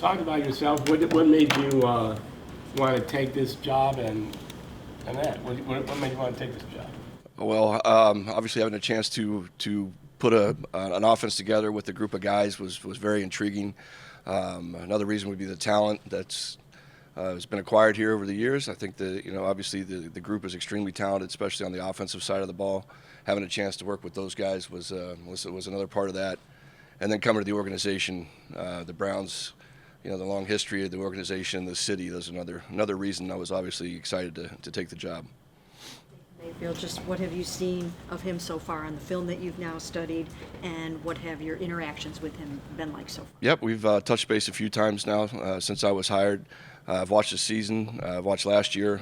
Talk about yourself. What made you want to take this job and that? What made you want to take this job? Well, obviously having a chance to put an offense together with a group of guys was very intriguing. Another reason would be the talent that's has been acquired here over the years. I think obviously the group is extremely talented, especially on the offensive side of the ball. Having a chance to work with those guys was another part of that. And then coming to the organization, the Browns, the long history of the organization, the city. There's another reason I was obviously excited to take the job. Mayfield, just what have you seen of him so far on the film that you've now studied, and what have your interactions with him been like so far? Yep, we've touched base a few times now since I was hired. I've watched the season. I've watched last year.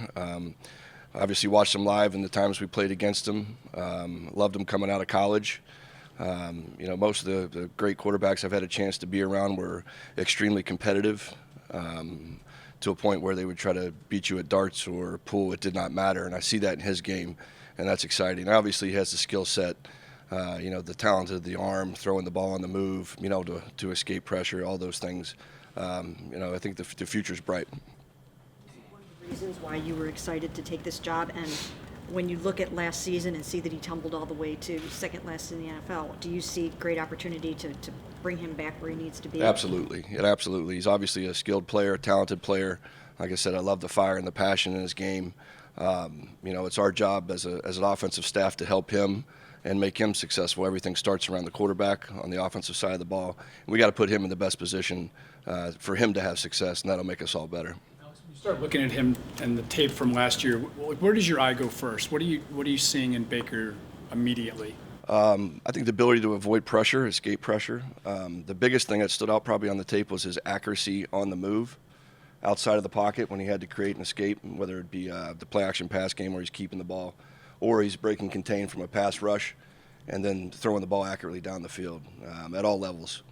Obviously watched him live in the times we played against him. Loved him coming out of college. Most of the great quarterbacks I've had a chance to be around were extremely competitive. To a point where they would try to beat you at darts or pool. It did not matter, and I see that in his game, and that's exciting. Obviously, he has the skill set, the talent of the arm, throwing the ball on the move, to escape pressure, all those things. I think the future's bright. One of the reasons why you were excited to take this job, and when you look at last season and see that he tumbled all the way to second last in the NFL, do you see great opportunity to bring him back where he needs to be? Absolutely. Absolutely. He's obviously a skilled player, a talented player. Like I said, I love the fire and the passion in his game. It's our job as an offensive staff to help him and make him successful. Everything starts around the quarterback on the offensive side of the ball. And we got to put him in the best position for him to have success, and that'll make us all better. You start looking at him and the tape from last year. Where does your eye go first? What are you seeing in Baker immediately? I think the ability to avoid pressure, escape pressure. The biggest thing that stood out probably on the tape was his accuracy on the move, outside of the pocket when he had to create an escape, whether it be the play-action pass game where he's keeping the ball, or he's breaking contain from a pass rush, and then throwing the ball accurately down the field at all levels.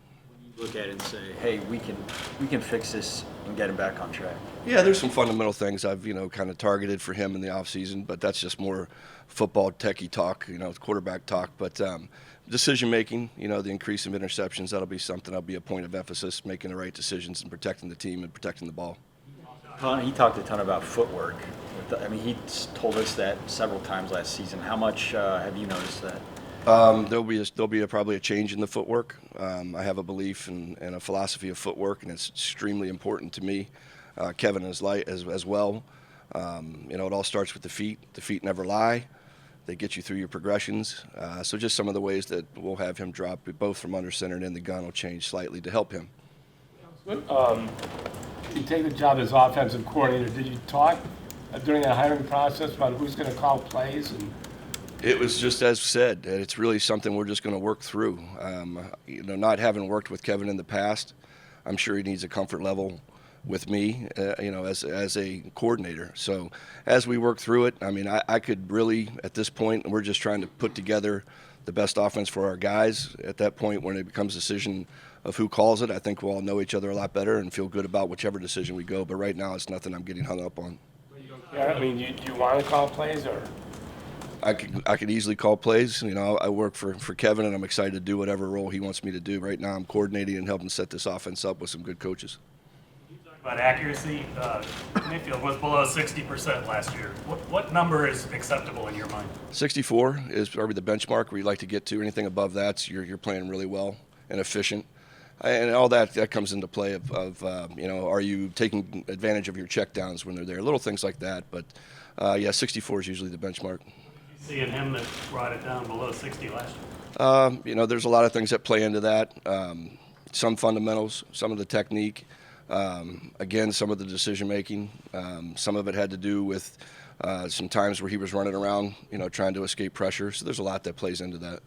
Look at it and say, hey, we can fix this and get him back on track. Yeah, there's some fundamental things I've kind of targeted for him in the offseason, but that's just more football techie talk, quarterback talk. But decision making, the increase of interceptions, that'll be something that'll be a point of emphasis, making the right decisions and protecting the team and protecting the ball. He talked a ton about footwork. He told us that several times last season. How much have you noticed that? There'll be probably a change in the footwork. I have a belief and a philosophy of footwork, and it's extremely important to me. Kevin is as well. It all starts with the feet. The feet never lie. They get you through your progressions. So just some of the ways that we'll have him drop, both from under center and in the gun, will change slightly to help him. You take the job as offensive coordinator. Did you talk during the hiring process about who's going to call plays? It was just as said. It's really something we're just going to work through. Not having worked with Kevin in the past, I'm sure he needs a comfort level with me, as a coordinator. So as we work through it, I could really, at this point, we're just trying to put together the best offense for our guys. At that point, when it becomes a decision of who calls it, I think we'll all know each other a lot better and feel good about whichever decision we go. But right now, it's nothing I'm getting hung up on. Yeah, do you want to call plays or? I could easily call plays. I work for Kevin, and I'm excited to do whatever role he wants me to do. Right now, I'm coordinating and helping set this offense up with some good coaches. You talk about accuracy. Mayfield was below 60% last year. What number is acceptable in your mind? 64 is probably the benchmark where you like to get to. Anything above that, you're playing really well and efficient. And all that comes into play of are you taking advantage of your checkdowns when they're there? Little things like that. But, 64 is usually the benchmark. See in him that brought it down below 60 last year? There's a lot of things that play into that. Some fundamentals, some of the technique, again, some of the decision making. Some of it had to do with some times where he was running around, trying to escape pressure. So there's a lot that plays into that.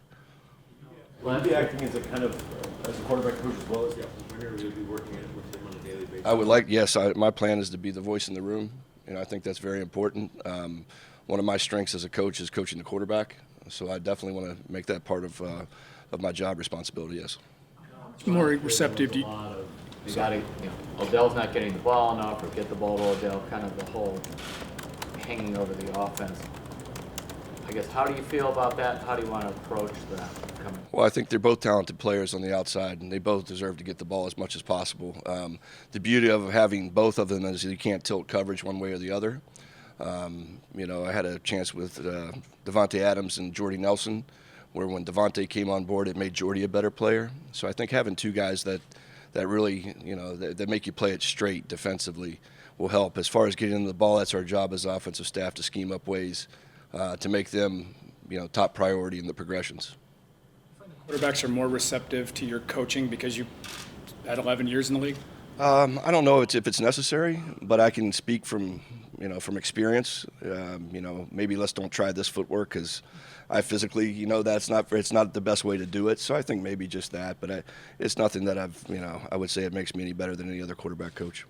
Will you be acting as a quarterback coach as well as the offensive coordinator? Will you be working with him on a daily basis? I would like, yes. My plan is to be the voice in the room. I think that's very important. One of my strengths as a coach is coaching the quarterback, so I definitely want to make that part of my job responsibility. Yes. More receptive. Odell's not getting the ball enough, or get the ball to Odell. Kind of the whole hanging over the offense. I guess, how do you feel about that? How do you want to approach that coming? Well, I think they're both talented players on the outside, and they both deserve to get the ball as much as possible. The beauty of having both of them is you can't tilt coverage one way or the other. I had a chance with Devontae Adams and Jordy Nelson, where when Devontae came on board, it made Jordy a better player. So I think having two guys that really, that make you play it straight defensively will help. As far as getting into the ball, that's our job as offensive staff to scheme up ways to make them, top priority in the progressions. Quarterbacks are more receptive to your coaching because you had 11 years in the league? I don't know if it's necessary, but I can speak from experience. Maybe let's don't try this footwork because I physically, it's not the best way to do it. So I think maybe just that, but it's nothing that I would say it makes me any better than any other quarterback coach.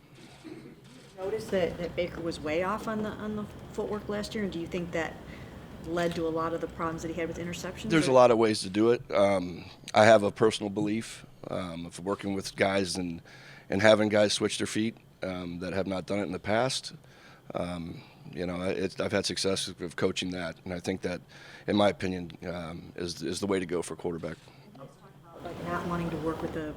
Notice that Baker was way off on the footwork last year, and do you think that led to a lot of the problems that he had with interceptions? There's a lot of ways to do it. I have a personal belief of working with guys and having guys switch their feet that have not done it in the past. I've had success of coaching that, and I think that, in my opinion, is the way to go for a quarterback. Like not wanting to work with a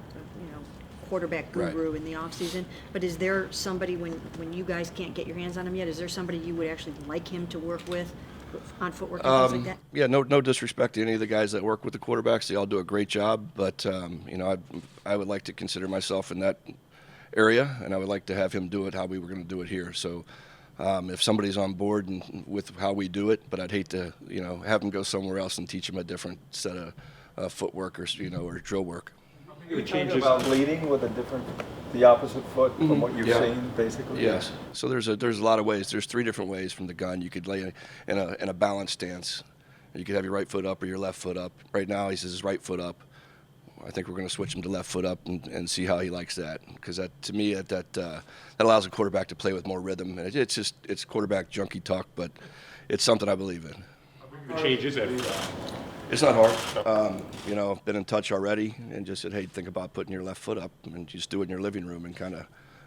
quarterback guru in the offseason, but is there somebody, when you guys can't get your hands on him yet, is there somebody you would actually like him to work with on footwork and things like that? Yeah, no disrespect to any of the guys that work with the quarterbacks. They all do a great job, but I would like to consider myself in that area, and I would like to have him do it how we were going to do it here. So if somebody's on board with how we do it, but I'd hate to have him go somewhere else and teach him a different set of footwork or drill work. You talking about leading with the opposite foot from what you've seen, basically? Yes. So there's a lot of ways. There's 3 different ways from the gun. You could lay in a balanced stance. You could have your right foot up or your left foot up. Right now he says his right foot up. I think we're going to switch him to left foot up and see how he likes that, because to me that allows a quarterback to play with more rhythm. And it's quarterback junkie talk, but it's something I believe in. The changes that It's not hard. Been in touch already and just said, hey, think about putting your left foot up and just do it in your living room and kind of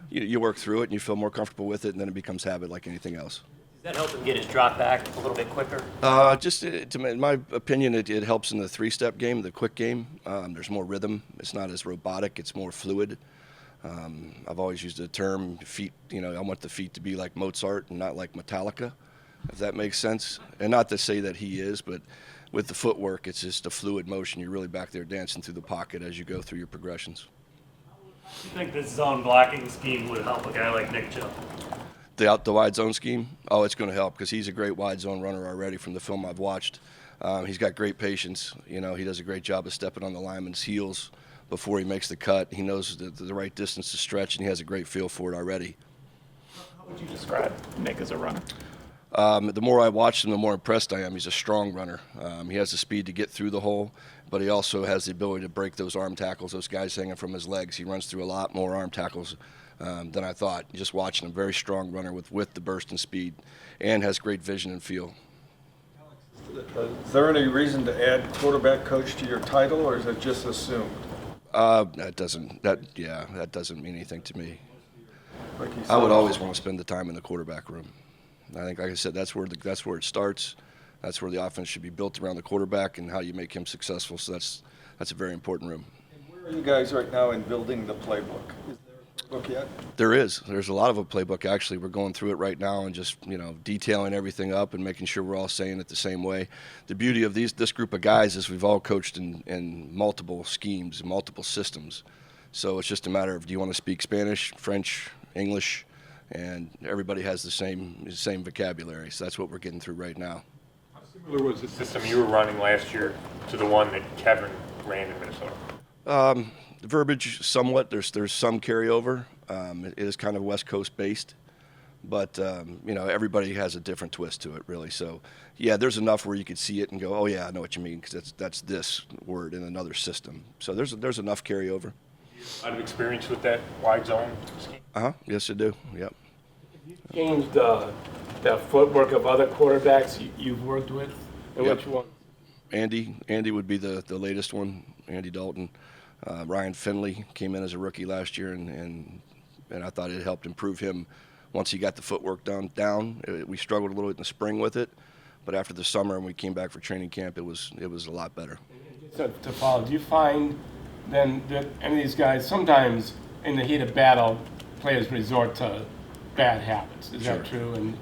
you work through it and you feel more comfortable with it, and then it becomes habit like anything else. Does that help him get his drop back a little bit quicker? In my opinion, it helps in the 3-step game, the quick game. There's more rhythm. It's not as robotic. It's more fluid. I've always used the term feet. I want the feet to be like Mozart and not like Metallica, if that makes sense. And not to say that he is, but with the footwork, it's just a fluid motion. You're really back there dancing through the pocket as you go through your progressions. Do you think this zone blocking scheme would help a guy like Nick Chubb? The wide zone scheme? Oh, it's going to help because he's a great wide zone runner already from the film I've watched. He's got great patience. He does a great job of stepping on the lineman's heels before he makes the cut. He knows the right distance to stretch, and he has a great feel for it already. How would you describe Nick as a runner? The more I watch him, the more impressed I am. He's a strong runner. He has the speed to get through the hole, but he also has the ability to break those arm tackles, those guys hanging from his legs. He runs through a lot more arm tackles than I thought. Just watching him, very strong runner with the burst and speed, and has great vision and feel. Is there any reason to add quarterback coach to your title, or is it just assumed? That doesn't mean anything to me. Like you said, I would always want to spend the time in the quarterback room. I think, like I said, that's where it starts. That's where the offense should be built around the quarterback and how you make him successful. So that's a very important room. And where are you guys right now in building the playbook? Is there a playbook yet? There is. There's a lot of a playbook, actually. We're going through it right now and just, detailing everything up and making sure we're all saying it the same way. The beauty of this group of guys is we've all coached in multiple schemes, multiple systems. So it's just a matter of, do you want to speak Spanish, French, English? And everybody has the same vocabulary. So that's what we're getting through right now. How similar was the system you were running last year to the one that Kevin ran in Minnesota? The verbiage, somewhat. There's some carryover. It is kind of West Coast based, but everybody has a different twist to it, really. So, yeah, there's enough where you could see it and go, oh yeah, I know what you mean, because that's this word in another system. So there's enough carryover. A lot of experience with that wide zone scheme? Yes, I do. Yep. You changed the footwork of other quarterbacks you've worked with? And Yep. which one? Andy would be the latest one. Andy Dalton. Ryan Finley came in as a rookie last year, and I thought it helped improve him once he got the footwork down. We struggled a little bit in the spring with it, but after the summer and we came back for training camp, it was a lot better. To follow, do you find then that any of these guys, sometimes in the heat of battle, players resort to bad habits? Is that true? And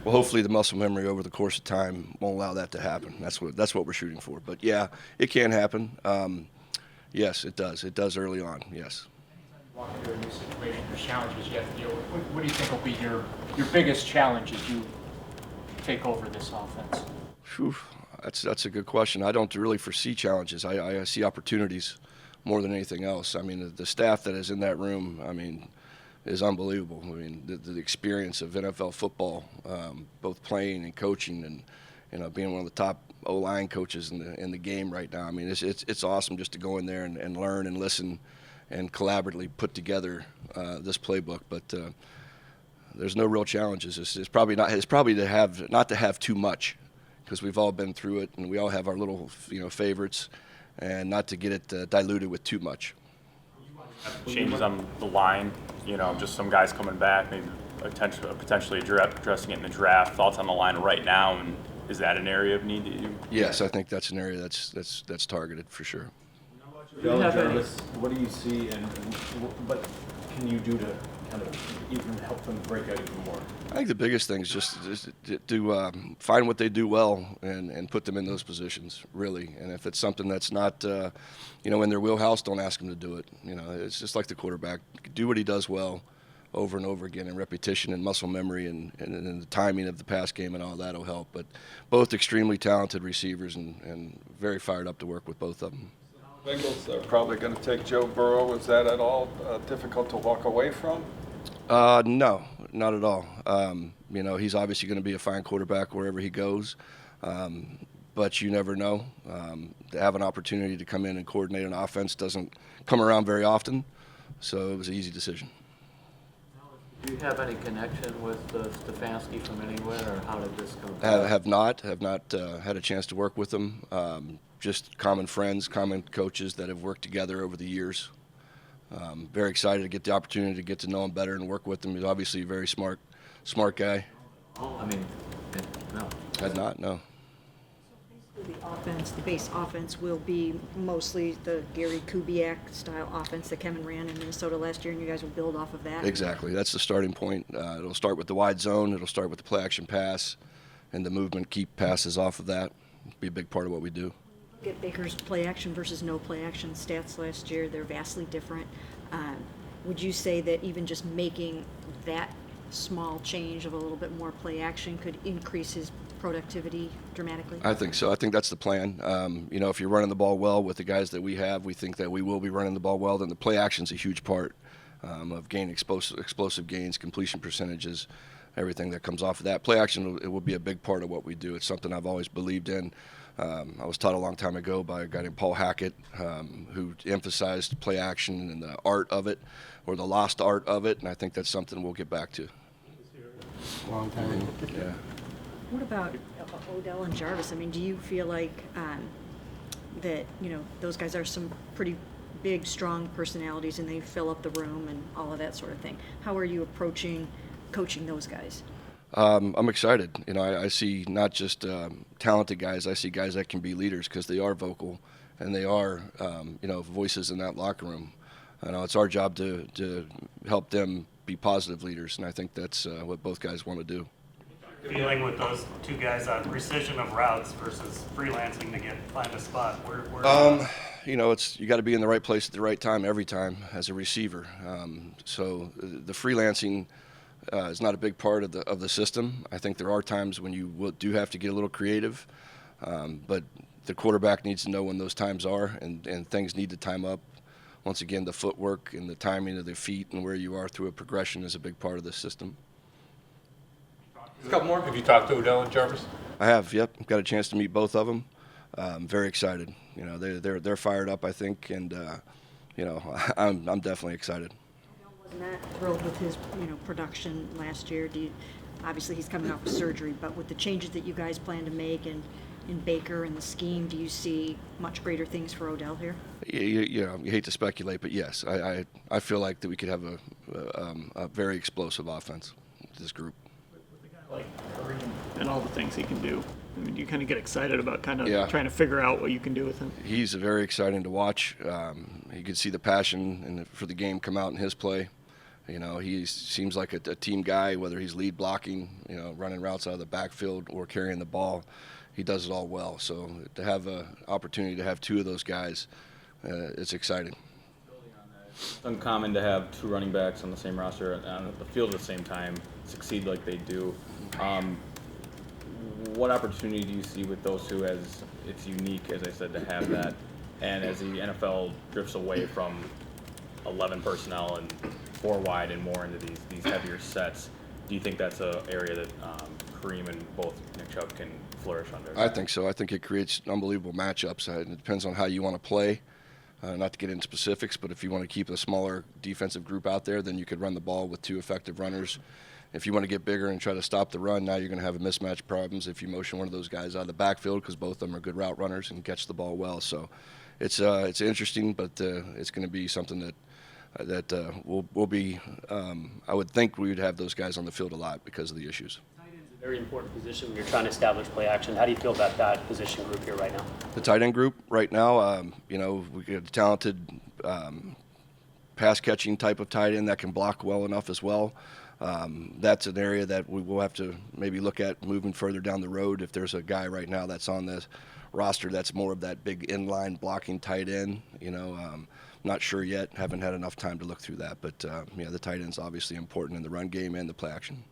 Well, hopefully the muscle memory over the course of time won't allow that to happen. That's what we're shooting for. But yeah, it can happen. Yes, it does. It does early on. Yes. Walk into a new situation, there's challenges you have to deal with. What do you think will be your biggest challenge as you take over this offense? Whew, that's a good question. I don't really foresee challenges. I see opportunities more than anything else. I mean, the staff that is in that room, I mean, is unbelievable. I mean, the experience of NFL football, both playing and coaching, and being one of the top O-line coaches in the game right now. I mean, it's awesome just to go in there and learn and listen and collaboratively put together this playbook. But there's no real challenges. It's probably not to have too much, because we've all been through it and we all have our little favorites, and not to get it diluted with too much. Changes on the line, just some guys coming back, maybe potentially addressing it in the draft. Thoughts on the line right now, and is that an area of need that you? Yes, I think that's an area that's targeted for sure. Jarvis, what do you see, and what can you do to kind of even help them break out even more? I think the biggest thing is just to find what they do well and put them in those positions, really. And if it's something that's not, in their wheelhouse, don't ask them to do it. It's just like the quarterback. Do what he does well over and over again, and repetition and muscle memory and the timing of the pass game and all that will help. But both extremely talented receivers and very fired up to work with both of them. Bengals are probably going to take Joe Burrow. Is that at all difficult to walk away from? No, not at all. He's obviously going to be a fine quarterback wherever he goes, but you never know. To have an opportunity to come in and coordinate an offense doesn't come around very often, so it was an easy decision. Do you have any connection with Stefanski from anywhere, or how did this come I about? have not had a chance to work with him. Just common friends, common coaches that have worked together over the years. Very excited to get the opportunity to get to know him better and work with him. He's obviously a very smart guy. I mean, no. Had not, no. The base offense will be mostly the Gary Kubiak style offense that Kevin ran in Minnesota last year, and you guys will build off of that. Exactly. That's the starting point. It'll start with the wide zone. It'll start with the play action pass, and the movement, keep passes off of that. It'll be a big part of what we do. Get Baker's play action versus no play action stats last year. They're vastly different. Would you say that even just making that small change of a little bit more play action could increase his productivity dramatically? I think so. I think that's the plan. If you're running the ball well with the guys that we have, we think that we will be running the ball well. Then the play action's a huge part of gaining explosive gains, completion percentages, everything that comes off of that. Play action, it will be a big part of what we do. It's something I've always believed in. I was taught a long time ago by a guy named Paul Hackett, who emphasized play action and the art of it, or the lost art of it, and I think that's something we'll get back to. long time. Yeah. What about Odell and Jarvis? I mean, do you feel like that, those guys are some pretty big, strong personalities and they fill up the room and all of that sort of thing? How are you approaching coaching those guys? I'm excited. I see not just talented guys. I see guys that can be leaders because they are vocal and they are, voices in that locker room. I know it's our job to help them be positive leaders, and I think that's what both guys want to do. Feeling with those two guys on precision of routes versus freelancing to find a spot. You got to be in the right place at the right time every time as a receiver. So the freelancing is not a big part of the system. I think there are times when you do have to get a little creative, but the quarterback needs to know when those times are, and things need to time up. Once again, the footwork and the timing of the feet and where you are through a progression is a big part of the system. A couple more. Have you talked to Odell and Jarvis? I have. Yep, got a chance to meet both of them. Very excited. They're fired up, I think, and I'm definitely excited. Wasn't that thrilled with his production last year? Obviously he's coming off of surgery, but with the changes that you guys plan to make and in Baker and the scheme, do you see much greater things for Odell here? You hate to speculate, but yes, I feel like that we could have a very explosive offense with this group. With a guy like Curry and all the things he can do, I mean, do you kind of get excited about kind of Yeah. trying to figure out what you can do with him? He's very exciting to watch. You can see the passion for the game come out in his play. You know, he seems like a team guy, whether he's lead blocking, you know, running routes out of the backfield or carrying the ball. He does it all well. So to have an opportunity to have two of those guys, it's exciting. It's uncommon to have two running backs on the same roster on the field at the same time succeed like they do. What opportunity do you see with those two as it's unique, as I said, to have that? And as the NFL drifts away from 11 personnel and 4 wide and more into these heavier sets, do you think that's an area that Kareem and both Nick Chubb can flourish under? I think so. I think it creates unbelievable matchups. It depends on how you want to play. Not to get into specifics, but if you want to keep a smaller defensive group out there, then you could run the ball with 2 effective runners. If you want to get bigger and try to stop the run, now you're going to have a mismatch problems if you motion one of those guys out of the backfield, because both of them are good route runners and catch the ball well. So it's interesting, but it's going to be something that will be. I would think we would have those guys on the field a lot because of the issues. Very important position when you're trying to establish play action. How do you feel about that position group here right now? The tight end group right now, you know, we got a talented pass catching type of tight end that can block well enough as well. That's an area that we will have to maybe look at moving further down the road. If there's a guy right now that's on this roster that's more of that big inline blocking tight end, you know, not sure yet. Haven't had enough time to look through that, but yeah, the tight end's obviously important in the run game and the play action.